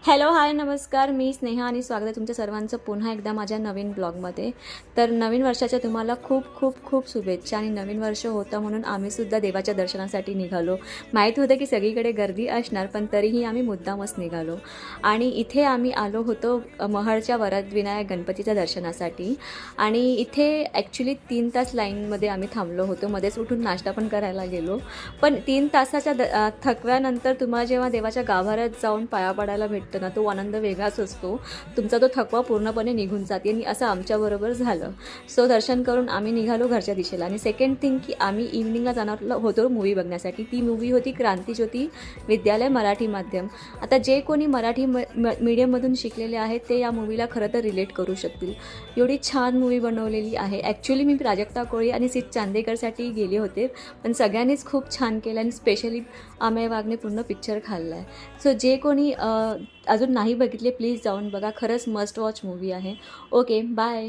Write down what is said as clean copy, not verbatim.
Hello hi नमस्कार, मी स्नेहा आणि स्वागत आहे तुमच्या सर्वांचं पुन्हा एकदा माझ्या नवीन ब्लॉगमध्ये. तर नवीन वर्षाच्या तुम्हाला खूप खूप खूप शुभेच्छा. आणि नवीन वर्ष होतं म्हणून आम्हीसुद्धा देवाच्या दर्शनासाठी निघालो. माहीत होतं की सगळीकडे गर्दी असणार, पण तरीही आम्ही मुद्दामच निघालो. आणि इथे आम्ही आलो होतो महाडच्या वरदविनायक गणपतीच्या दर्शनासाठी. आणि इथे ॲक्च्युली 3 तास लाईनमध्ये आम्ही थांबलो होतो. मध्येच उठून नाश्ता पण करायला गेलो. पण 3 तासाच्या थकव्यानंतर तुम्हाला जेव्हा देवाच्या गाभाऱ्यात जाऊन पाया पडायला भेटतं ना, तो आनंद वेगळाच असतो. तुमचा तो थकवा पूर्णपणे निघून जाते आणि असं आमच्याबरोबर झालं. सो दर्शन करून आम्ही निघालो घरच्या दिशेला. आणि सेकंड थिंग की आम्ही इव्हनिंगला जाणार होतो मूवी बघण्यासाठी. ती मूवी होती क्रांतिज्योती विद्यालय मराठी माध्यम. आता जे कोणी मराठी मीडियममधून शिकलेले आहेत ते या मूवीला खरं तर रिलेट करू शकतील. एवढी छान मूवी बनवलेली आहे. ॲक्च्युली मी प्राजक्ता कोळी आणि सिद्ध चांदेकरसाठी गेले होते, पण सगळ्यांनीच खूप छान केलं आणि स्पेशली अमेय वाघने पूर्ण पिक्चर खाल्ला आहे. सो जे कोणी अजून नाही बघितले प्लीज जाऊन बघा. खरंच मस्ट वॉच मूवी आहे. Okay bye.